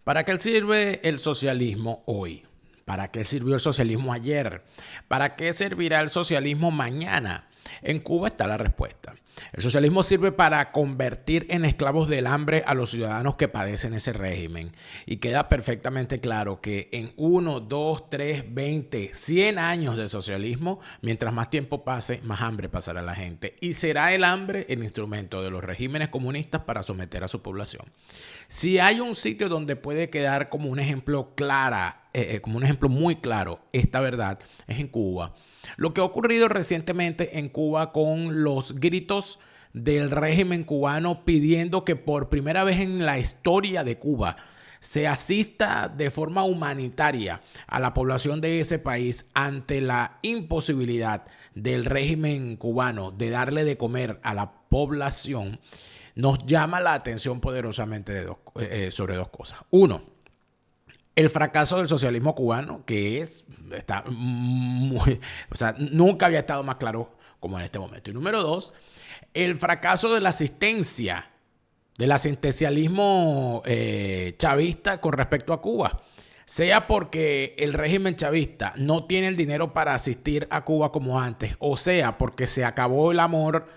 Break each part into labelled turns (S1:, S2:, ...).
S1: ¿Para qué sirve el socialismo hoy? ¿Para qué sirvió el socialismo ayer? ¿Para qué servirá el socialismo mañana? En Cuba está la respuesta. El socialismo sirve para convertir en esclavos del hambre a los ciudadanos que padecen ese régimen. Y queda perfectamente claro que en 1, 2, 3, 20, 100 años de socialismo, mientras más tiempo pase, más hambre pasará la gente. Y será el hambre el instrumento de los regímenes comunistas para someter a su población. Si hay un sitio donde puede quedar como un ejemplo como un ejemplo muy claro esta verdad, es en Cuba. Lo que ha ocurrido recientemente en Cuba con los gritos del régimen cubano pidiendo que por primera vez en la historia de Cuba se asista de forma humanitaria a la población de ese país ante la imposibilidad del régimen cubano de darle de comer a la población, nos llama la atención poderosamente sobre dos cosas. Uno, el fracaso del socialismo cubano, que está nunca había estado más claro como en este momento. Y número dos, el fracaso de la asistencia, del asistencialismo chavista con respecto a Cuba. Sea porque el régimen chavista no tiene el dinero para asistir a Cuba como antes, o sea porque se acabó el amor,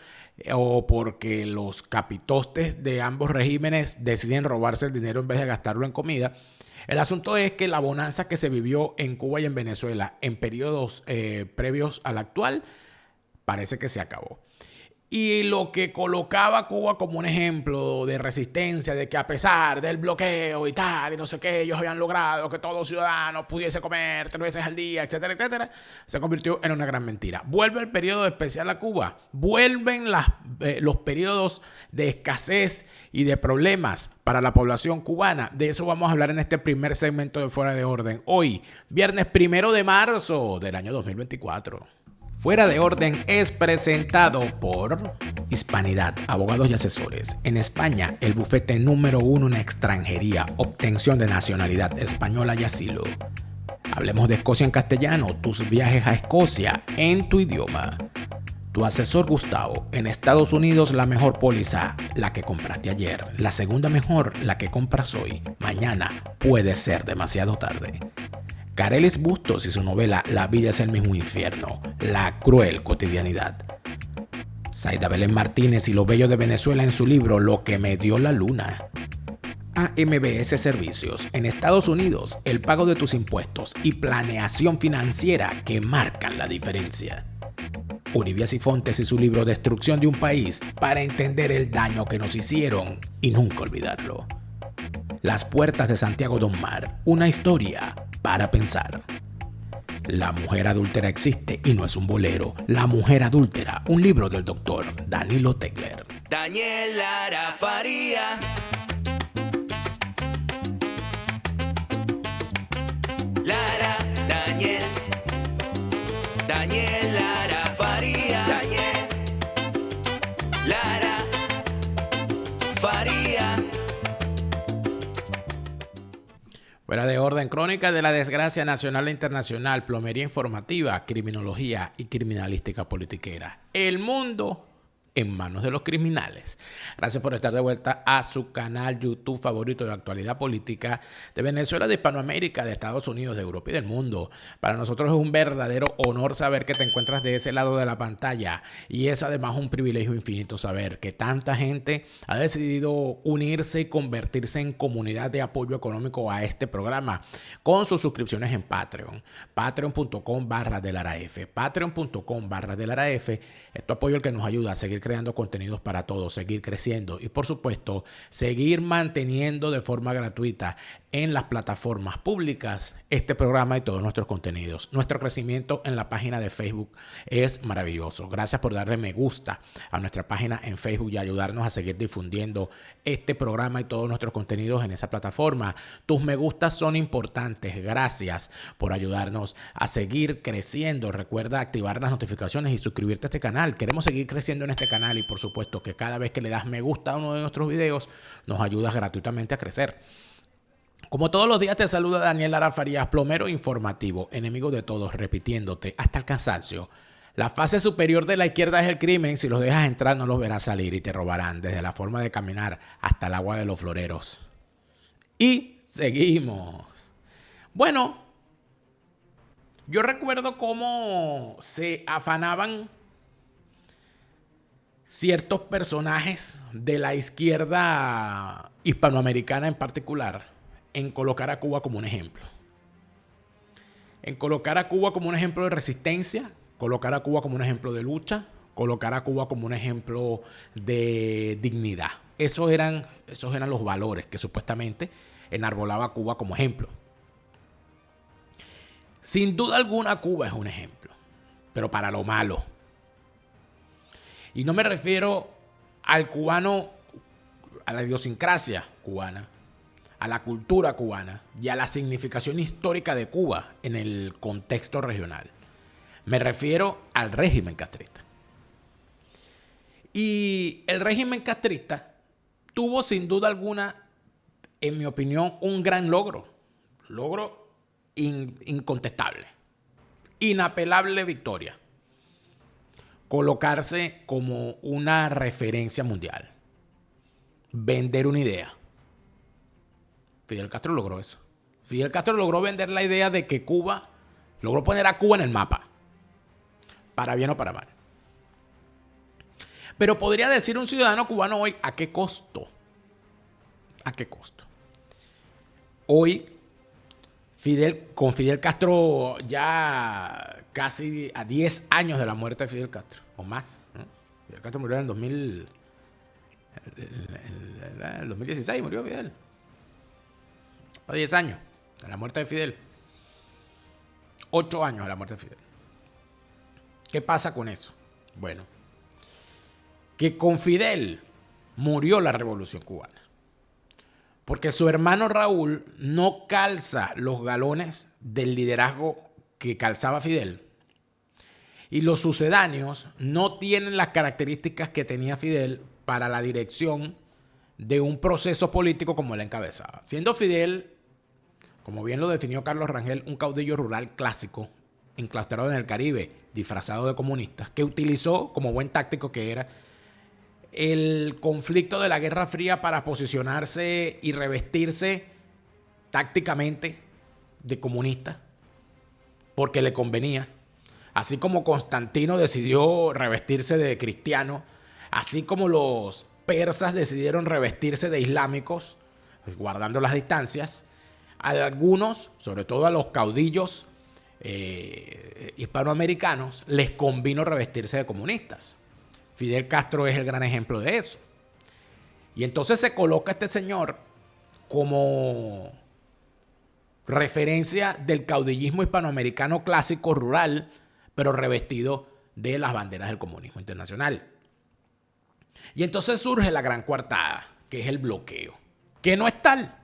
S1: o porque los capitostes de ambos regímenes deciden robarse el dinero en vez de gastarlo en comida. El asunto es que la bonanza que se vivió en Cuba y en Venezuela en periodos previos al actual parece que se acabó. Y lo que colocaba a Cuba como un ejemplo de resistencia, de que a pesar del bloqueo y tal, y no sé qué, ellos habían logrado que todo ciudadano pudiese comer 3 veces al día, etcétera, etcétera, se convirtió en una gran mentira. Vuelve el periodo especial a Cuba, vuelven los periodos de escasez y de problemas para la población cubana. De eso vamos a hablar en este primer segmento de Fuera de Orden. Hoy, viernes 1 de marzo del año 2024. Fuera de Orden es presentado por Hispanidad, abogados y asesores. En España, el bufete número 1 en extranjería, obtención de nacionalidad española y asilo. Hablemos de Escocia en castellano, tus viajes a Escocia en tu idioma. Tu asesor Gustavo, en Estados Unidos la mejor póliza, la que compraste ayer. La segunda mejor, la que compras hoy. Mañana puede ser demasiado tarde. Carelis Bustos y su novela La vida es el mismo infierno, la cruel cotidianidad. Zaida Belén Martínez y lo bello de Venezuela en su libro Lo que me dio la luna. AMBS Servicios. En Estados Unidos, el pago de tus impuestos y planeación financiera que marcan la diferencia. Uribia Sifontes y su libro Destrucción de un país para entender el daño que nos hicieron y nunca olvidarlo. Las puertas de Santiago Don Mar, una historia para pensar. La mujer adúltera existe y no es un bolero. La mujer adúltera, un libro del doctor Danilo Tegler.
S2: Daniel Lara Faría. Lara, Daniel. Daniel Lara Faría. Daniel. Lara Faría.
S1: Fuera de Orden, crónica de la desgracia nacional e internacional, plomería informativa, criminología y criminalística politiquera. El mundo en manos de los criminales. Gracias por estar de vuelta a su canal YouTube favorito de actualidad política de Venezuela, de Hispanoamérica, de Estados Unidos, de Europa y del mundo. Para nosotros es un verdadero honor saber que te encuentras de ese lado de la pantalla, y es además un privilegio infinito saber que tanta gente ha decidido unirse y convertirse en comunidad de apoyo económico a este programa con sus suscripciones en Patreon. Patreon.com/DelaraF. Patreon.com/DelaraF. Es tu apoyo el que nos ayuda a seguir creando contenidos para todos, seguir creciendo y, por supuesto, seguir manteniendo de forma gratuita en las plataformas públicas este programa y todos nuestros contenidos. Nuestro crecimiento en la página de Facebook es maravilloso. Gracias por darle me gusta a nuestra página en Facebook y ayudarnos a seguir difundiendo este programa y todos nuestros contenidos en esa plataforma. Tus me gustas son importantes. Gracias por ayudarnos a seguir creciendo. Recuerda activar las notificaciones y suscribirte a este canal. Queremos seguir creciendo en este canal y, por supuesto, que cada vez que le das me gusta a uno de nuestros videos nos ayudas gratuitamente a crecer. Como todos los días te saluda Daniel Lara Farías, plomero informativo, enemigo de todos, repitiéndote hasta el cansancio. La fase superior de la izquierda es el crimen. Si los dejas entrar no los verás salir y te robarán desde la forma de caminar hasta el agua de los floreros. Y Seguimos. Bueno, yo recuerdo cómo se afanaban ciertos personajes de la izquierda hispanoamericana en particular en colocar a Cuba como un ejemplo. En colocar a Cuba como un ejemplo de resistencia, colocar a Cuba como un ejemplo de lucha, colocar a Cuba como un ejemplo de dignidad. Esos eran los valores que supuestamente enarbolaba Cuba como ejemplo. Sin duda alguna, Cuba es un ejemplo, pero para lo malo. Y no me refiero al cubano, a la idiosincrasia cubana, a la cultura cubana y a la significación histórica de Cuba en el contexto regional. Me refiero al régimen castrista. Y el régimen castrista tuvo sin duda alguna, en mi opinión, un gran logro. Logro incontestable. Inapelable victoria. Colocarse como una referencia mundial. Vender una idea. Fidel Castro logró eso. Fidel Castro logró vender la idea de que Cuba, logró poner a Cuba en el mapa. Para bien o para mal. Pero podría decir un ciudadano cubano hoy, ¿a qué costo? ¿A qué costo? Hoy, con Fidel Castro ya casi a 10 años de la muerte de Fidel Castro, o más, ¿no? Fidel Castro murió en el 2016, murió Fidel. A 10 años de la muerte de Fidel. 8 años de la muerte de Fidel. ¿Qué pasa con eso? Bueno, que con Fidel murió la Revolución Cubana. Porque su hermano Raúl no calza los galones del liderazgo que calzaba Fidel. Y los sucedáneos no tienen las características que tenía Fidel para la dirección de un proceso político como él encabezaba. Siendo Fidel, como bien lo definió Carlos Rangel, un caudillo rural clásico, enclaustrado en el Caribe, disfrazado de comunista, que utilizó, como buen táctico que era, el conflicto de la Guerra Fría para posicionarse y revestirse tácticamente de comunista, porque le convenía. Así como Constantino decidió revestirse de cristiano, así como los persas decidieron revestirse de islámicos, guardando las distancias, a algunos, sobre todo a los caudillos hispanoamericanos, les convino revestirse de comunistas. Fidel Castro es el gran ejemplo de eso. Y entonces se coloca este señor como referencia del caudillismo hispanoamericano clásico rural, pero revestido de las banderas del comunismo internacional. Y entonces surge la gran coartada, que es el bloqueo, que no es tal.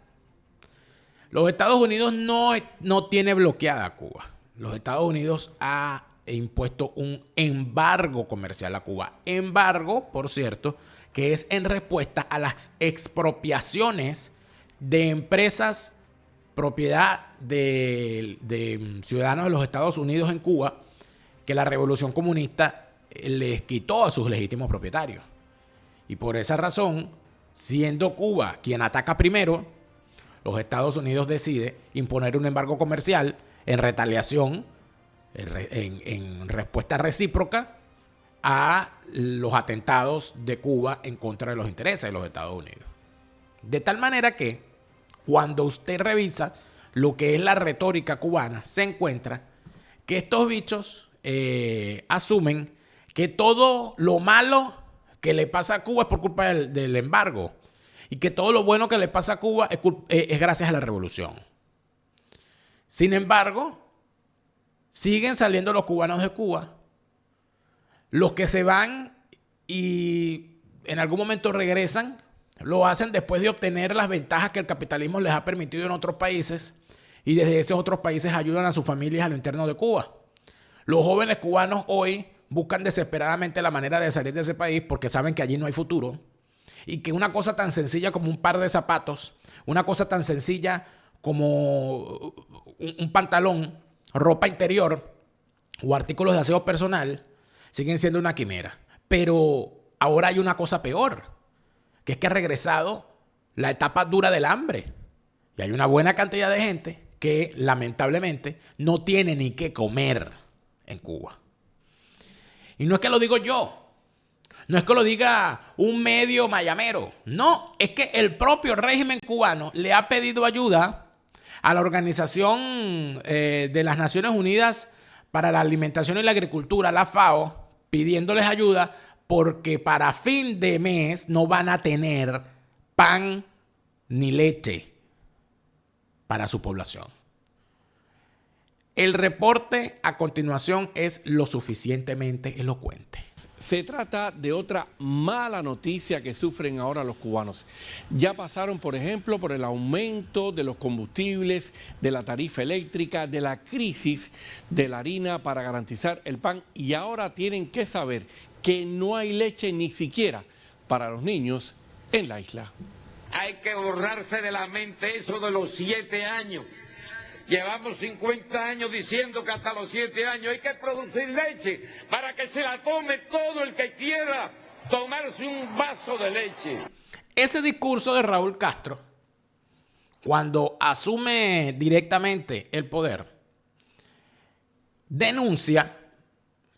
S1: Los Estados Unidos no tiene bloqueada a Cuba. Los Estados Unidos ha impuesto un embargo comercial a Cuba. Embargo, por cierto, que es en respuesta a las expropiaciones de empresas propiedad de ciudadanos de los Estados Unidos en Cuba, que la revolución comunista les quitó a sus legítimos propietarios. Y por esa razón, siendo Cuba quien ataca primero, los Estados Unidos decide imponer un embargo comercial en retaliación, en respuesta recíproca a los atentados de Cuba en contra de los intereses de los Estados Unidos. De tal manera que cuando usted revisa lo que es la retórica cubana, se encuentra que estos bichos asumen que todo lo malo que le pasa a Cuba es por culpa del embargo y que todo lo bueno que le pasa a Cuba es gracias a la revolución. Sin embargo, siguen saliendo los cubanos de Cuba. Los que se van y en algún momento regresan, lo hacen después de obtener las ventajas que el capitalismo les ha permitido en otros países y desde esos otros países ayudan a sus familias a lo interno de Cuba. Los jóvenes cubanos hoy buscan desesperadamente la manera de salir de ese país porque saben que allí no hay futuro y que una cosa tan sencilla como un par de zapatos, una cosa tan sencilla como un pantalón, ropa interior o artículos de aseo personal siguen siendo una quimera. Pero ahora hay una cosa peor, que es que ha regresado la etapa dura del hambre. Y hay una buena cantidad de gente que lamentablemente no tiene ni qué comer en Cuba. Y no es que lo digo yo. No es que lo diga un medio mayamero. No, es que el propio régimen cubano le ha pedido ayuda a la Organización de las Naciones Unidas para la Alimentación y la Agricultura, la FAO, pidiéndoles ayuda porque para fin de mes no van a tener pan ni leche para su población. El reporte a continuación es lo suficientemente elocuente.
S3: Se trata de otra mala noticia que sufren ahora los cubanos. Ya pasaron, por ejemplo, por el aumento de los combustibles, de la tarifa eléctrica, de la crisis de la harina para garantizar el pan y ahora tienen que saber que no hay leche ni siquiera para los niños en la isla.
S4: Hay que borrarse de la mente eso de los 7 años. Llevamos 50 años diciendo que hasta los 7 años hay que producir leche para que se la tome todo el que quiera tomarse un vaso de leche.
S1: Ese discurso de Raúl Castro, cuando asume directamente el poder, denuncia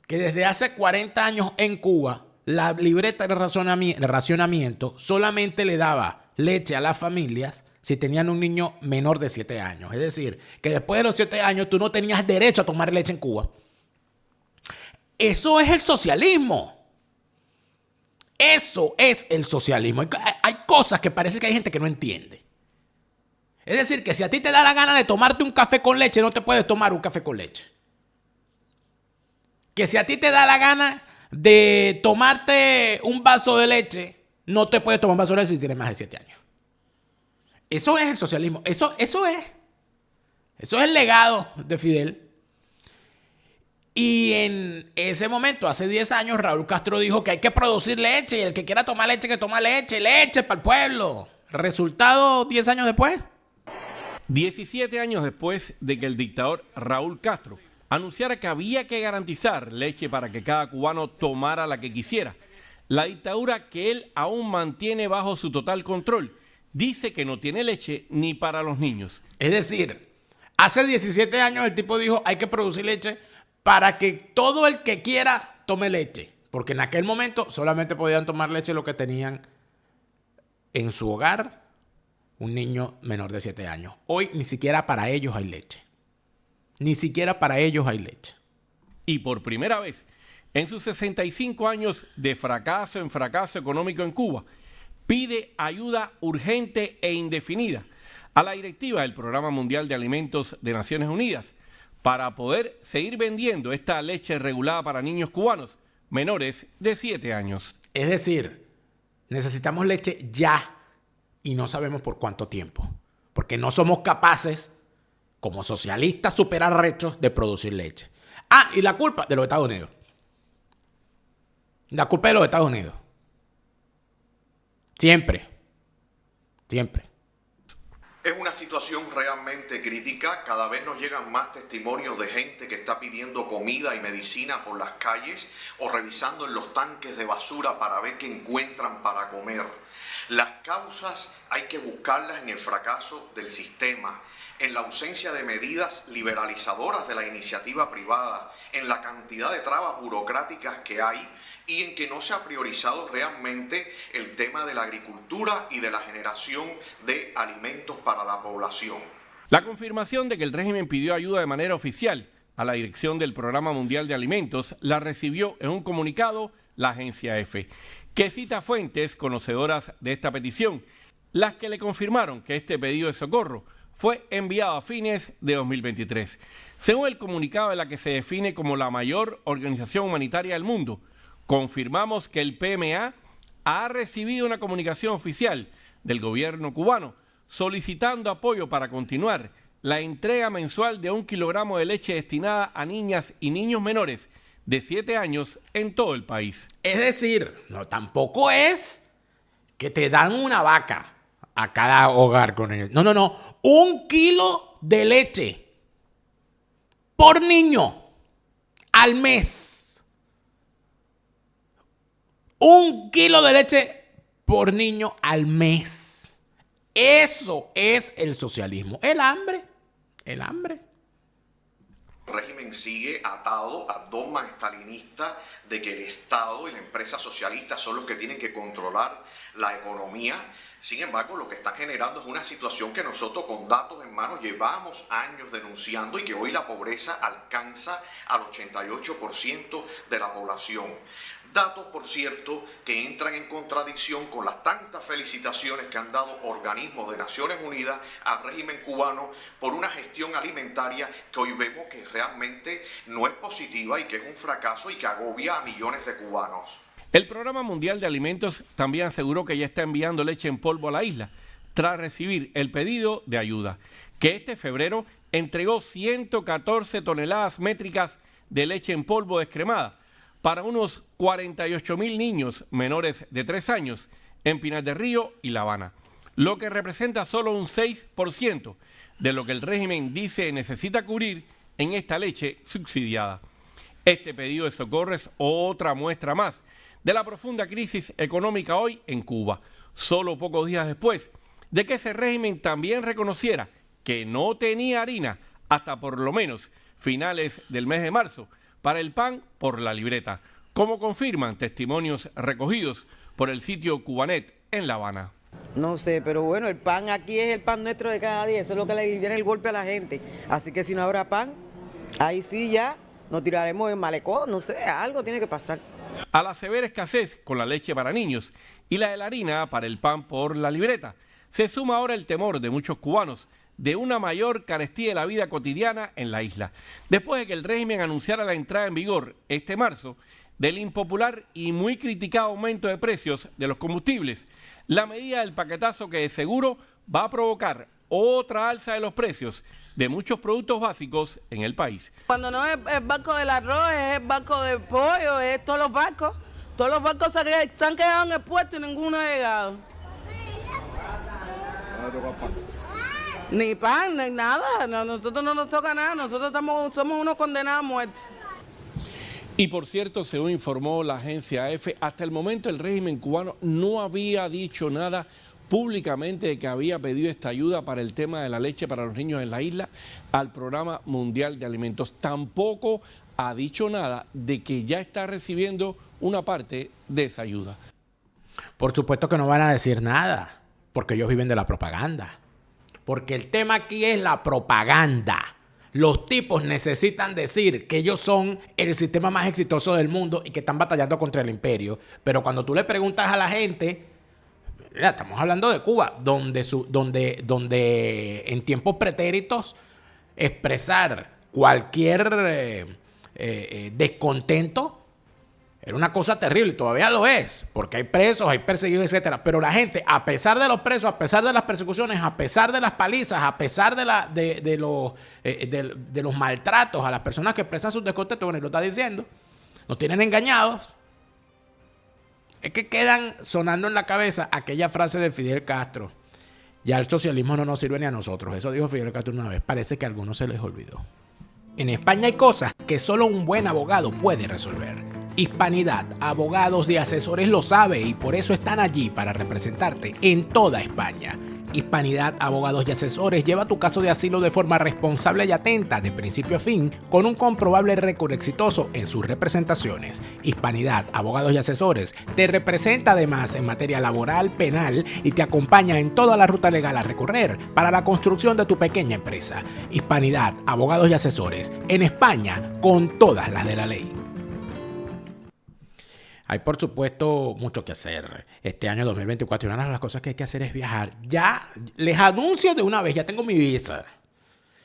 S1: que desde hace 40 años en Cuba la libreta de racionamiento solamente le daba leche a las familias si tenían un niño menor de 7 años. Es decir, que después de los 7 años tú no tenías derecho a tomar leche en Cuba. Eso es el socialismo. Eso es el socialismo. Hay cosas que parece que hay gente que no entiende. Es decir, que si a ti te da la gana de tomarte un café con leche, no te puedes tomar un café con leche. Que si a ti te da la gana de tomarte un vaso de leche, no te puedes tomar un vaso de leche si tienes más de 7 años. Eso es el socialismo. Eso es el legado de Fidel. Y en ese momento, hace 10 años, Raúl Castro dijo que hay que producir leche y el que quiera tomar leche, que toma leche. Leche para el pueblo. Resultado 10 años después.
S3: 17 años después de que el dictador Raúl Castro anunciara que había que garantizar leche para que cada cubano tomara la que quisiera, la dictadura que él aún mantiene bajo su total control dice que no tiene leche ni para los niños.
S1: Es decir, hace 17 años el tipo dijo hay que producir leche para que todo el que quiera tome leche. Porque en aquel momento solamente podían tomar leche los que tenían en su hogar un niño menor de 7 años. Hoy ni siquiera para ellos hay leche. Ni siquiera para ellos hay leche.
S3: Y por primera vez, en sus 65 años de fracaso en fracaso económico en Cuba, pide ayuda urgente e indefinida a la directiva del Programa Mundial de Alimentos de Naciones Unidas para poder seguir vendiendo esta leche regulada para niños cubanos menores de 7 años.
S1: Es decir, necesitamos leche ya y no sabemos por cuánto tiempo, porque no somos capaces, como socialistas súper arrechos, de producir leche. Ah, y la culpa de los Estados Unidos. La culpa de los Estados Unidos. Siempre. Siempre.
S5: Es una situación realmente crítica. Cada vez nos llegan más testimonios de gente que está pidiendo comida y medicina por las calles o revisando en los tanques de basura para ver qué encuentran para comer. Las causas hay que buscarlas en el fracaso del sistema, en la ausencia de medidas liberalizadoras de la iniciativa privada, en la cantidad de trabas burocráticas que hay y en que no se ha priorizado realmente el tema de la agricultura y de la generación de alimentos para la población.
S3: La confirmación de que el régimen pidió ayuda de manera oficial a la dirección del Programa Mundial de Alimentos la recibió en un comunicado la agencia EFE, que cita fuentes conocedoras de esta petición, las que le confirmaron que este pedido de socorro fue enviado a fines de 2023. Según el comunicado de la que se define como la mayor organización humanitaria del mundo, confirmamos que el PMA ha recibido una comunicación oficial del gobierno cubano solicitando apoyo para continuar la entrega mensual de 1 kilogramo de leche destinada a niñas y niños menores de 7 años en todo el país.
S1: Es decir, no, tampoco es que te dan una vaca a cada hogar con ellos. No. 1 kilo de leche por niño al mes. 1 kilo de leche por niño al mes. Eso es el socialismo. El hambre. El hambre.
S5: El régimen sigue atado a dogmas estalinistas de que el Estado y la empresa socialista son los que tienen que controlar la economía. Sin embargo, lo que están generando es una situación que nosotros con datos en mano llevamos años denunciando y que hoy la pobreza alcanza al 88% de la población. Datos, por cierto, que entran en contradicción con las tantas felicitaciones que han dado organismos de Naciones Unidas al régimen cubano por una gestión alimentaria que hoy vemos que realmente no es positiva y que es un fracaso y que agobia a millones de cubanos.
S3: El Programa Mundial de Alimentos también aseguró que ya está enviando leche en polvo a la isla, tras recibir el pedido de ayuda, que este febrero entregó 114 toneladas métricas de leche en polvo descremada para unos 48.000 niños menores de 3 años en Pinar del Río y La Habana, lo que representa solo un 6% de lo que el régimen dice necesita cubrir en esta leche subsidiada. Este pedido de socorro es otra muestra más de la profunda crisis económica hoy en Cuba, solo pocos días después de que ese régimen también reconociera que no tenía harina hasta por lo menos finales del mes de marzo para el pan por la libreta, como confirman testimonios recogidos por el sitio Cubanet en La Habana.
S6: No sé, pero bueno, el pan aquí es el pan nuestro de cada día, eso es lo que le viene el golpe a la gente. Así que si no habrá pan, ahí sí ya nos tiraremos en malecón, no sé, algo tiene que pasar.
S3: A la severa escasez con la leche para niños y la de la harina para el pan por la libreta, se suma ahora el temor de muchos cubanos de una mayor carestía de la vida cotidiana en la isla, después de que el régimen anunciara la entrada en vigor este marzo del impopular y muy criticado aumento de precios de los combustibles, la medida del paquetazo que de seguro va a provocar otra alza de los precios de muchos productos básicos en el país.
S7: Cuando no es el banco del arroz, es el banco del pollo, es todos los bancos se han quedado en el puerto y ninguno ha llegado. Ni pan, ni nada. No, nosotros no nos toca nada. Nosotros somos unos condenados a muerte.
S3: Y por cierto, según informó la agencia EFE, hasta el momento el régimen cubano no había dicho nada públicamente de que había pedido esta ayuda para el tema de la leche para los niños en la isla al Programa Mundial de Alimentos. Tampoco ha dicho nada de que ya está recibiendo una parte de esa ayuda.
S1: Por supuesto que no van a decir nada, porque ellos viven de la propaganda. Porque el tema aquí es la propaganda. Los tipos necesitan decir que ellos son el sistema más exitoso del mundo y que están batallando contra el imperio. Pero cuando tú le preguntas a la gente, mira, estamos hablando de Cuba, donde en tiempos pretéritos expresar cualquier descontento era una cosa terrible, todavía lo es, porque hay presos, hay perseguidos, etcétera. Pero la gente, a pesar de los presos, a pesar de las persecuciones, a pesar de las palizas, a pesar de los maltratos a las personas que expresan sus descontentos, bueno, y lo está diciendo, nos tienen engañados. Es que quedan sonando en la cabeza aquella frase de Fidel Castro: ya el socialismo no nos sirve ni a nosotros. Eso dijo Fidel Castro una vez. Parece que a algunos se les olvidó. En España hay cosas que solo un buen abogado puede resolver. Hispanidad, abogados y asesores lo sabe y por eso están allí para representarte en toda España. Hispanidad, abogados y asesores lleva tu caso de asilo de forma responsable y atenta de principio a fin con un comprobable récord exitoso en sus representaciones. Hispanidad, abogados y asesores te representa además en materia laboral, penal y te acompaña en toda la ruta legal a recorrer para la construcción de tu pequeña empresa. Hispanidad, abogados y asesores en España con todas las de la ley. Hay, por supuesto, mucho que hacer este año 2024 y una de las cosas que hay que hacer es viajar. Ya les anuncio de una vez, ya tengo mi visa.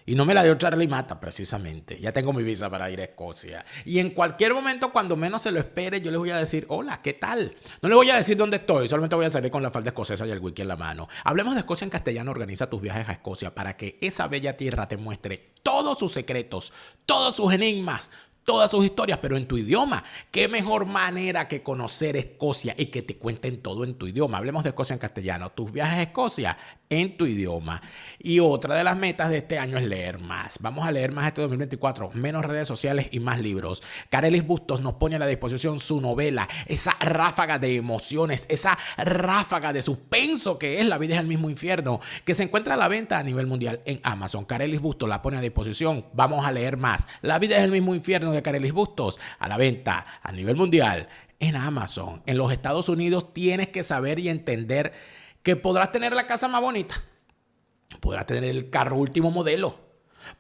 S1: Y no me la dio Charlie Mata, precisamente. Ya tengo mi visa para ir a Escocia. Y en cualquier momento, cuando menos se lo espere, yo les voy a decir, hola, ¿qué tal? No les voy a decir dónde estoy, solamente voy a salir con la falda escocesa y el wiki en la mano. Hablemos de Escocia en Castellano. Organiza tus viajes a Escocia para que esa bella tierra te muestre todos sus secretos, todos sus enigmas, todas sus historias, pero en tu idioma. ¿Qué mejor manera que conocer Escocia y que te cuenten todo en tu idioma? Hablemos de Escocia en Castellano. Tus viajes a Escocia en tu idioma. Y otra de las metas de este año es leer más. Vamos a leer más este 2024, menos redes sociales y más libros. Carelis Bustos nos pone a la disposición su novela, esa ráfaga de emociones, esa ráfaga de suspenso que es La vida es el mismo infierno, que se encuentra a la venta a nivel mundial en Amazon. Carelis Bustos la pone a disposición. Vamos a leer más. La vida es el mismo infierno de Carelis Bustos, a la venta a nivel mundial en Amazon. En los Estados Unidos tienes que saber y entender que podrás tener la casa más bonita, podrás tener el carro último modelo,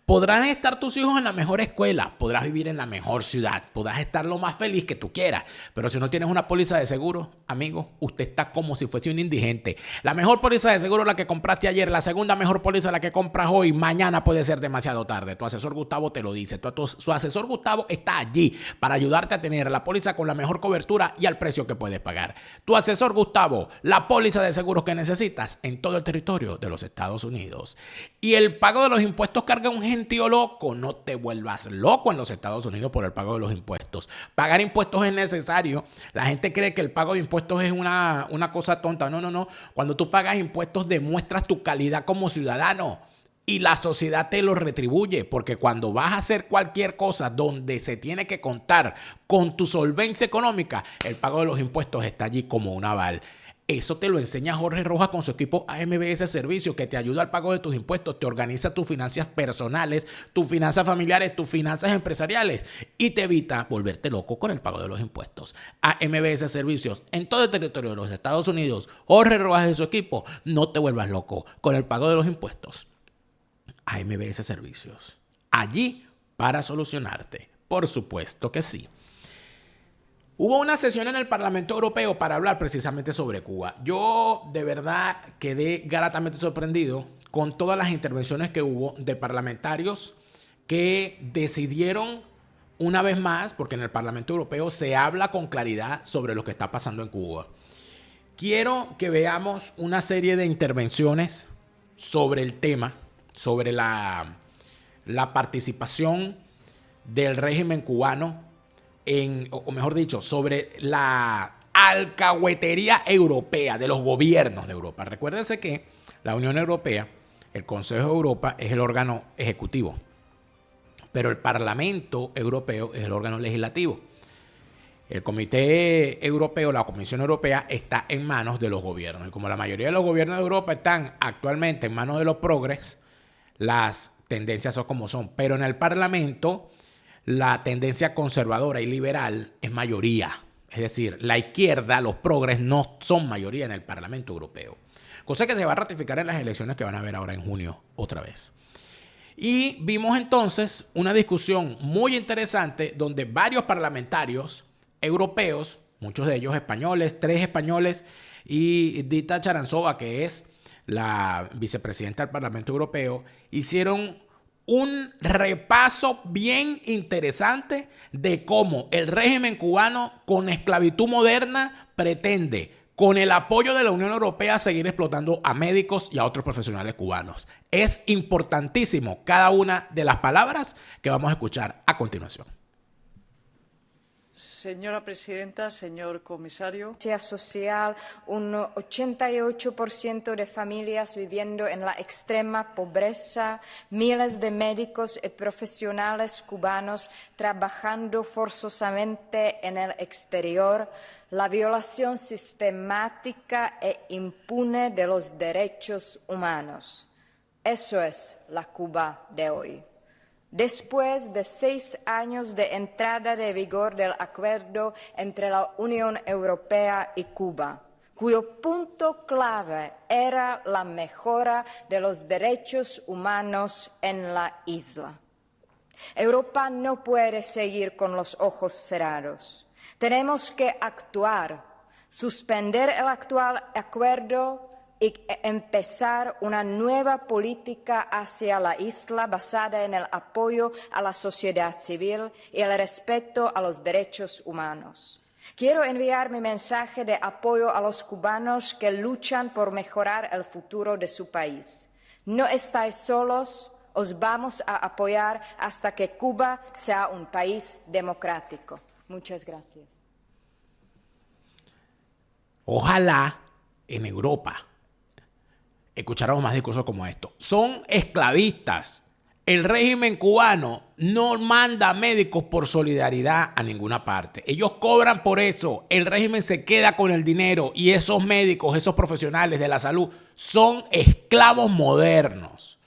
S1: podrán estar tus hijos en la mejor escuela, podrás vivir en la mejor ciudad, podrás estar lo más feliz que tú quieras, pero si no tienes una póliza de seguro, amigo, usted está como si fuese un indigente. La mejor póliza de seguro es la que compraste ayer, la segunda mejor póliza es la que compras hoy, mañana puede ser demasiado tarde. Tu asesor Gustavo te lo dice, su asesor Gustavo está allí para ayudarte a tener la póliza con la mejor cobertura y al precio que puedes pagar. Tu asesor Gustavo, la póliza de seguros que necesitas en todo el territorio de los Estados Unidos. Y el pago de los impuestos carga un gentío loco. No te vuelvas loco en los Estados Unidos por el pago de los impuestos. Pagar impuestos es necesario. La gente cree que el pago de impuestos es una cosa tonta. No. Cuando tú pagas impuestos demuestras tu calidad como ciudadano y la sociedad te lo retribuye, porque cuando vas a hacer cualquier cosa donde se tiene que contar con tu solvencia económica, el pago de los impuestos está allí como un aval. Eso te lo enseña Jorge Rojas con su equipo AMBS Servicios, que te ayuda al pago de tus impuestos, te organiza tus finanzas personales, tus finanzas familiares, tus finanzas empresariales y te evita volverte loco con el pago de los impuestos. AMBS Servicios en todo el territorio de los Estados Unidos, Jorge Rojas y su equipo, no te vuelvas loco con el pago de los impuestos. AMBS Servicios, allí para solucionarte, por supuesto que sí. Hubo una sesión en el Parlamento Europeo para hablar precisamente sobre Cuba. Yo de verdad quedé gratamente sorprendido con todas las intervenciones que hubo de parlamentarios que decidieron una vez más, porque en el Parlamento Europeo se habla con claridad sobre lo que está pasando en Cuba. Quiero que veamos una serie de intervenciones sobre el tema, sobre la participación del régimen cubano o mejor dicho, sobre la alcahuetería europea de los gobiernos de Europa. Recuérdense que la Unión Europea, el Consejo de Europa, es el órgano ejecutivo, pero el Parlamento Europeo es el órgano legislativo. El Comité Europeo, la Comisión Europea, está en manos de los gobiernos. Y como la mayoría de los gobiernos de Europa están actualmente en manos de los progres, las tendencias son como son. Pero en el Parlamento, la tendencia conservadora y liberal es mayoría. Es decir, la izquierda, los progres, no son mayoría en el Parlamento Europeo. Cosa que se va a ratificar en las elecciones que van a haber ahora en junio otra vez. Y vimos entonces una discusión muy interesante donde varios parlamentarios europeos, muchos de ellos españoles, 3 españoles y Dita Charanzova, que es la vicepresidenta del Parlamento Europeo, hicieron un repaso bien interesante de cómo el régimen cubano con esclavitud moderna pretende, con el apoyo de la Unión Europea, seguir explotando a médicos y a otros profesionales cubanos. Es importantísimo cada una de las palabras que vamos a escuchar a continuación.
S8: Señora presidenta, señor comisario.
S9: Social, un 88% de familias viviendo en la extrema pobreza, miles de médicos y profesionales cubanos trabajando forzosamente en el exterior, la violación sistemática e impune de los derechos humanos. Eso es la Cuba de hoy. Después de 6 años de entrada de vigor del acuerdo entre la Unión Europea y Cuba, cuyo punto clave era la mejora de los derechos humanos en la isla. Europa no puede seguir con los ojos cerrados. Tenemos que actuar, suspender el actual acuerdo y empezar una nueva política hacia la isla basada en el apoyo a la sociedad civil y el respeto a los derechos humanos. Quiero enviar mi mensaje de apoyo a los cubanos que luchan por mejorar el futuro de su país. No estáis solos, os vamos a apoyar hasta que Cuba sea un país democrático. Muchas gracias.
S1: Ojalá en Europa escucháramos más discursos como estos. Son esclavistas. El régimen cubano no manda médicos por solidaridad a ninguna parte. Ellos cobran por eso. El régimen se queda con el dinero y esos médicos, esos profesionales de la salud, son esclavos modernos.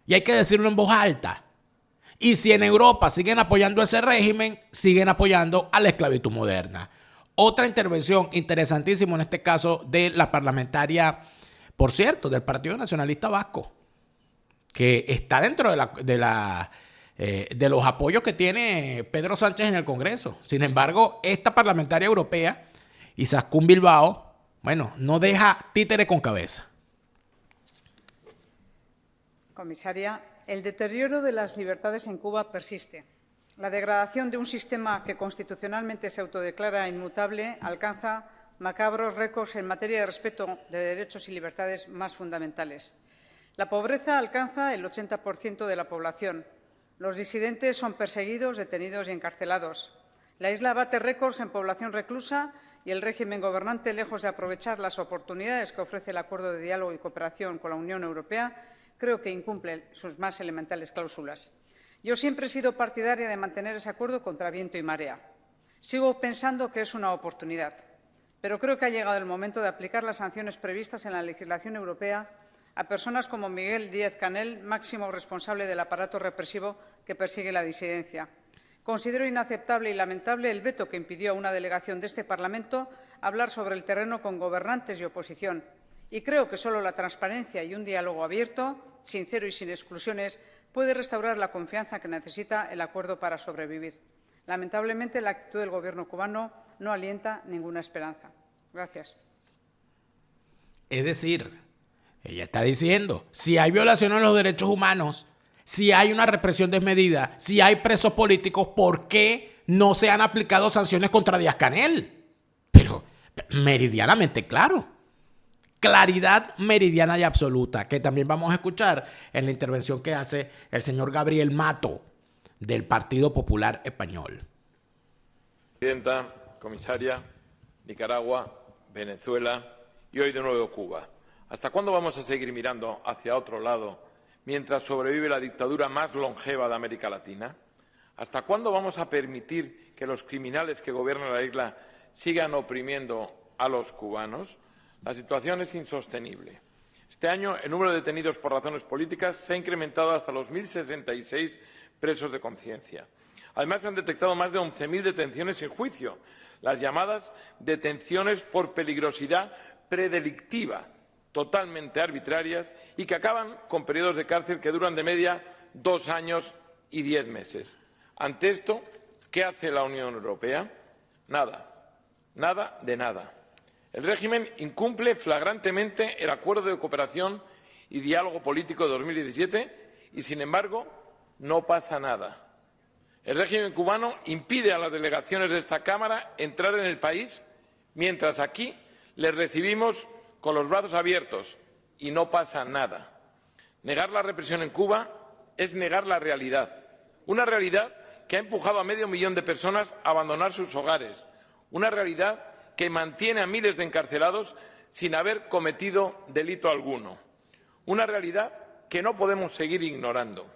S1: Y hay que decirlo en voz alta. Y si en Europa siguen apoyando ese régimen, siguen apoyando a la esclavitud moderna. Otra intervención interesantísima en este caso de la parlamentaria, por cierto, del Partido Nacionalista Vasco, que está dentro de los apoyos que tiene Pedro Sánchez en el Congreso. Sin embargo, esta parlamentaria europea, Izaskun Bilbao, bueno, no deja títere con cabeza.
S8: Comisaria, el deterioro de las libertades en Cuba persiste. La degradación de un sistema que constitucionalmente se autodeclara inmutable alcanza macabros récords en materia de respeto de derechos y libertades más fundamentales. La pobreza alcanza el 80% de la población. Los disidentes son perseguidos, detenidos y encarcelados. La isla bate récords en población reclusa y el régimen gobernante, lejos de aprovechar las oportunidades que ofrece el Acuerdo de Diálogo y Cooperación con la Unión Europea, creo que incumple sus más elementales cláusulas. Yo siempre he sido partidaria de mantener ese acuerdo contra viento y marea. Sigo pensando que es una oportunidad, pero creo que ha llegado el momento de aplicar las sanciones previstas en la legislación europea a personas como Miguel Díaz-Canel, máximo responsable del aparato represivo que persigue la disidencia. Considero inaceptable y lamentable el veto que impidió a una delegación de este Parlamento hablar sobre el terreno con gobernantes y oposición. Y creo que solo la transparencia y un diálogo abierto, sincero y sin exclusiones puede restaurar la confianza que necesita el acuerdo para sobrevivir. Lamentablemente, la actitud del Gobierno cubano no alienta ninguna esperanza. Gracias.
S1: Es decir, ella está diciendo, si hay violaciones de los derechos humanos, si hay una represión desmedida, si hay presos políticos, ¿por qué no se han aplicado sanciones contra Díaz-Canel? Pero meridianamente claro. Claridad meridiana y absoluta, que también vamos a escuchar en la intervención que hace el señor Gabriel Mato, del Partido Popular Español.
S10: Presidenta, comisaria, Nicaragua, Venezuela y hoy de nuevo Cuba. ¿Hasta cuándo vamos a seguir mirando hacia otro lado mientras sobrevive la dictadura más longeva de América Latina? ¿Hasta cuándo vamos a permitir que los criminales que gobiernan la isla sigan oprimiendo a los cubanos? La situación es insostenible. Este año el número de detenidos por razones políticas se ha incrementado hasta los 1.066 presos de conciencia. Además, se han detectado más de 11.000 detenciones sin juicio, las llamadas detenciones por peligrosidad predelictiva, totalmente arbitrarias y que acaban con periodos de cárcel que duran de media 2 años y 10 meses. Ante esto, ¿qué hace la Unión Europea? Nada. Nada de nada. El régimen incumple flagrantemente el Acuerdo de Cooperación y Diálogo Político de 2017 y, sin embargo, no pasa nada. El régimen cubano impide a las delegaciones de esta Cámara entrar en el país, mientras aquí les recibimos con los brazos abiertos y no pasa nada. Negar la represión en Cuba es negar la realidad, una realidad que ha empujado a 500.000 de personas a abandonar sus hogares, una realidad que mantiene a miles de encarcelados sin haber cometido delito alguno, una realidad que no podemos seguir ignorando.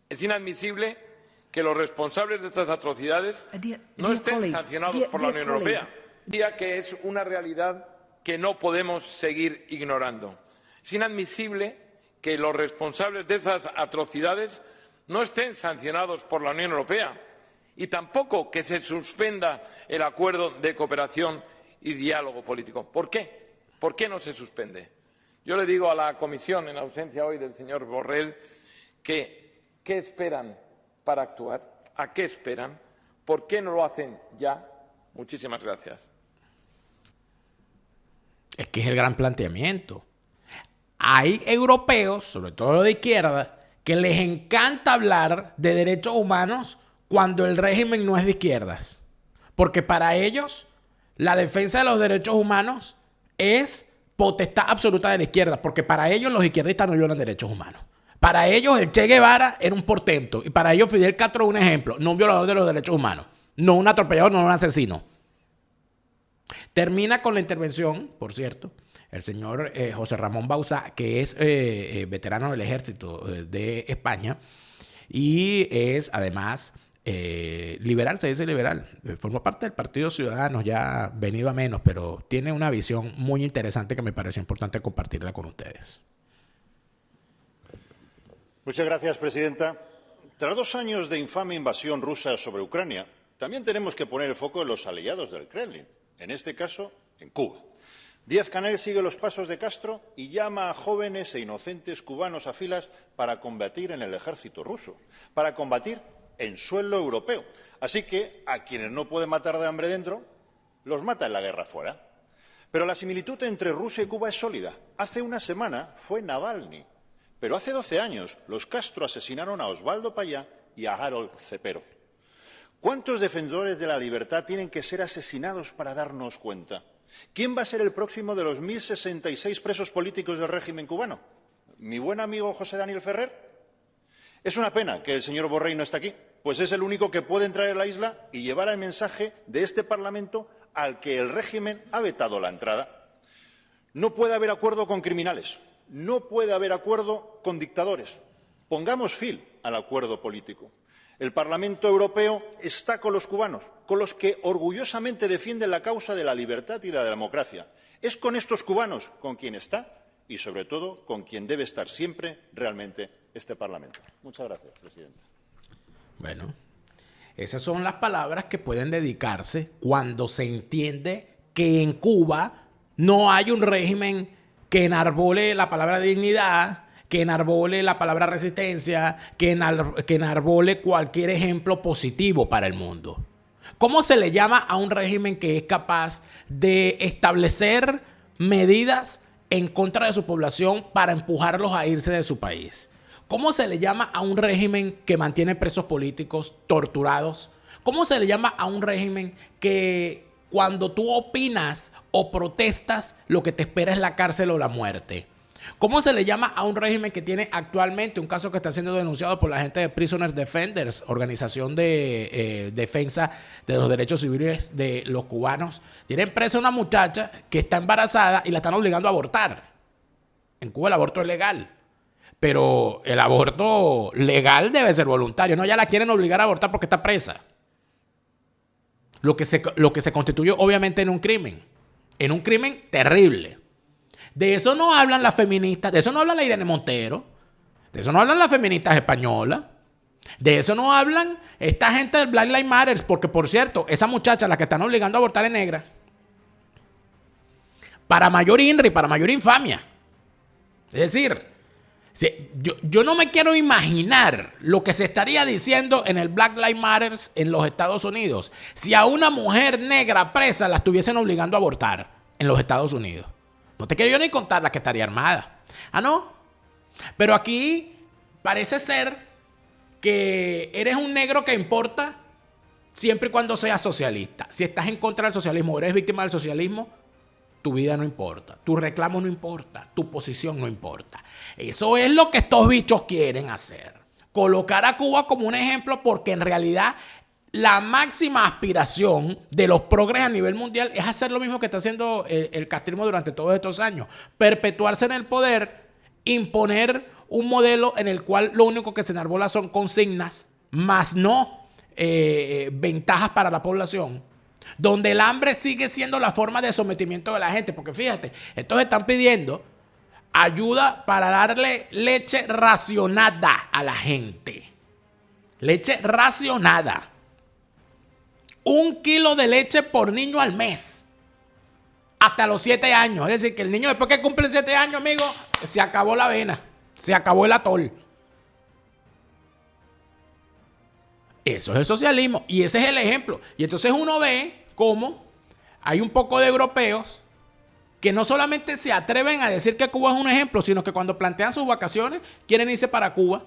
S10: Es inadmisible que los responsables de estas atrocidades no estén sancionados por la Unión Europea. Diría que es una realidad que no podemos seguir ignorando. Es inadmisible que los responsables de esas atrocidades no estén sancionados por la Unión Europea y tampoco que se suspenda el Acuerdo de Cooperación y Diálogo Político. ¿Por qué? ¿Por qué no se suspende? Yo le digo a la Comisión, en ausencia hoy del señor Borrell, que ¿qué esperan para actuar? ¿A qué esperan? ¿Por qué no lo hacen ya? Muchísimas gracias.
S1: Es que es el gran planteamiento. Hay europeos, sobre todo los de izquierda, que les encanta hablar de derechos humanos cuando el régimen no es de izquierdas. Porque para ellos la defensa de los derechos humanos es potestad absoluta de la izquierda. Porque para ellos los izquierdistas no violan derechos humanos. Para ellos el Che Guevara era un portento. Y para ellos Fidel Castro es un ejemplo. No un violador de los derechos humanos. No un atropellador, no un asesino. Termina con la intervención, por cierto, el señor José Ramón Bauzá, que es veterano del ejército de España y es además liberal, se dice liberal. Forma parte del Partido Ciudadanos, ya venido a menos, pero tiene una visión muy interesante que me pareció importante compartirla con ustedes.
S11: Muchas gracias, presidenta. Tras 2 años de infame invasión rusa sobre Ucrania, también tenemos que poner el foco en los aliados del Kremlin, en este caso, en Cuba. Díaz-Canel sigue los pasos de Castro y llama a jóvenes e inocentes cubanos a filas para combatir en el ejército ruso, para combatir en suelo europeo. Así que a quienes no puede matar de hambre dentro, los mata en la guerra fuera. Pero la similitud entre Rusia y Cuba es sólida. Hace una semana fue Navalny, pero hace 12 años los Castro asesinaron a Osvaldo Payá y a Harold Cepero. ¿Cuántos defensores de la libertad tienen que ser asesinados para darnos cuenta? ¿Quién va a ser el próximo de los 1.066 presos políticos del régimen cubano? ¿Mi buen amigo José Daniel Ferrer? Es una pena que el señor Borrell no esté aquí, pues es el único que puede entrar en la isla y llevar el mensaje de este Parlamento al que el régimen ha vetado la entrada. No puede haber acuerdo con criminales, no puede haber acuerdo con dictadores. Pongamos fin al acuerdo político. El Parlamento Europeo está con los cubanos, con los que orgullosamente defienden la causa de la libertad y de la democracia. Es con estos cubanos con quien está y, sobre todo, con quien debe estar siempre realmente este Parlamento. Muchas gracias, presidenta.
S1: Bueno, esas son las palabras que pueden dedicarse cuando se entiende que en Cuba no hay un régimen que enarbole la palabra dignidad, que enarbole la palabra resistencia, que enarbole cualquier ejemplo positivo para el mundo. ¿Cómo se le llama a un régimen que es capaz de establecer medidas en contra de su población para empujarlos a irse de su país? ¿Cómo se le llama a un régimen que mantiene presos políticos torturados? ¿Cómo se le llama a un régimen que cuando tú opinas o protestas, lo que te espera es la cárcel o la muerte? ¿Cómo se le llama a un régimen que tiene actualmente un caso que está siendo denunciado por la gente de Prisoner Defenders, organización de defensa de los derechos civiles de los cubanos? Tienen presa una muchacha que está embarazada y la están obligando a abortar. En Cuba el aborto es legal, pero el aborto legal debe ser voluntario. No, ya la quieren obligar a abortar porque está presa. Lo que se constituye obviamente en un crimen terrible. De eso no hablan las feministas, de eso no habla la Irene Montero, de eso no hablan las feministas españolas, de eso no hablan esta gente del Black Lives Matter, porque por cierto, esa muchacha, la que están obligando a abortar, es negra. Para mayor INRI, para mayor infamia. Es decir, yo no me quiero imaginar lo que se estaría diciendo en el Black Lives Matter en los Estados Unidos si a una mujer negra presa la estuviesen obligando a abortar en los Estados Unidos. No te quiero yo ni contar la que estaría armada. Ah, no. Pero aquí parece ser que eres un negro que importa siempre y cuando seas socialista. Si estás en contra del socialismo o eres víctima del socialismo, tu vida no importa, tu reclamo no importa, tu posición no importa. Eso es lo que estos bichos quieren hacer. Colocar a Cuba como un ejemplo porque en realidad la máxima aspiración de los progres a nivel mundial es hacer lo mismo que está haciendo el castrismo durante todos estos años. Perpetuarse en el poder, imponer un modelo en el cual lo único que se enarbola son consignas, más no ventajas para la población. Donde el hambre sigue siendo la forma de sometimiento de la gente. Porque fíjate, estos están pidiendo ayuda para darle leche racionada a la gente. Leche racionada. 1 kilo de leche por niño al mes. Hasta los 7 años. Es decir, que el niño después que cumple 7 años, amigo, se acabó la avena. Se acabó el atol. Eso es el socialismo. Y ese es el ejemplo. Y entonces uno ve cómo hay un poco de europeos que no solamente se atreven a decir que Cuba es un ejemplo, sino que cuando plantean sus vacaciones quieren irse para Cuba.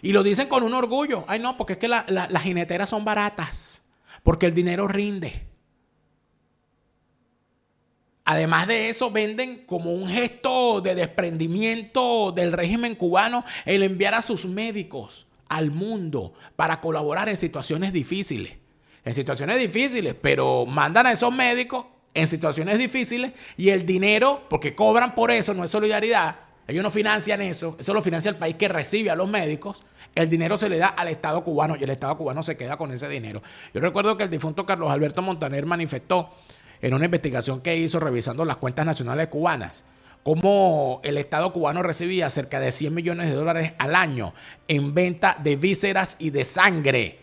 S1: Y lo dicen con un orgullo. Ay, no, porque es que las jineteras son baratas. Porque el dinero rinde. Además de eso, venden como un gesto de desprendimiento del régimen cubano el enviar a sus médicos al mundo para colaborar en situaciones difíciles. En situaciones difíciles, pero mandan a esos médicos en situaciones difíciles y el dinero, porque cobran por eso, no es solidaridad, ellos no financian eso lo financia el país que recibe a los médicos, el dinero se le da al Estado cubano y el Estado cubano se queda con ese dinero. Yo recuerdo que el difunto Carlos Alberto Montaner manifestó en una investigación que hizo revisando las cuentas nacionales cubanas, cómo el Estado cubano recibía cerca de $100 millones al año en venta de vísceras y de sangre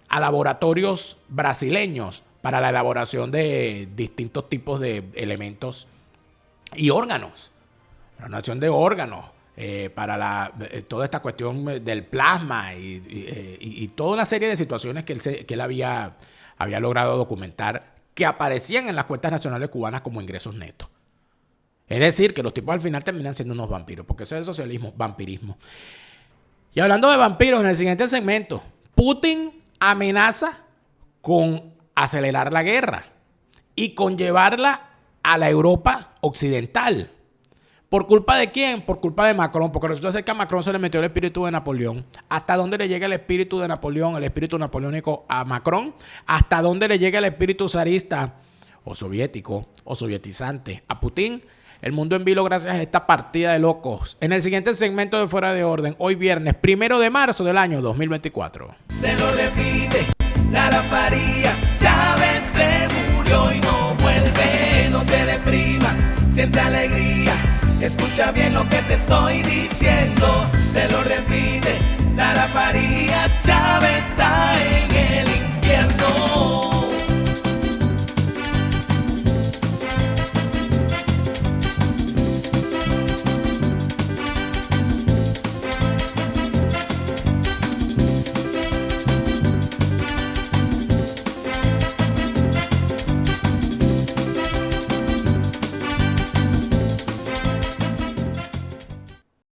S1: a laboratorios brasileños para la elaboración de distintos tipos de elementos y órganos, la donación de órganos, para toda esta cuestión del plasma y toda una serie de situaciones que él había logrado documentar que aparecían en las cuentas nacionales cubanas como ingresos netos. Es decir, que los tipos al final terminan siendo unos vampiros, porque eso es socialismo, vampirismo. Y hablando de vampiros, en el siguiente segmento, Putin amenaza con acelerar la guerra y con llevarla a la Europa occidental. ¿Por culpa de quién? Por culpa de Macron, porque resulta ser que a Macron se le metió el espíritu de Napoleón. ¿Hasta dónde le llega el espíritu de Napoleón, el espíritu napoleónico a Macron? ¿Hasta dónde le llega el espíritu zarista o soviético o sovietizante a Putin? El mundo en vilo gracias a esta partida de locos. En el siguiente segmento de Fuera de Orden, hoy viernes 1 de marzo del año 2024.
S2: Se lo repite, Lara Farías, Chávez se murió y no vuelve. No te deprimas, siente alegría, escucha bien lo que te estoy diciendo. Se lo repite, Lara Farías, Chávez está en el infierno.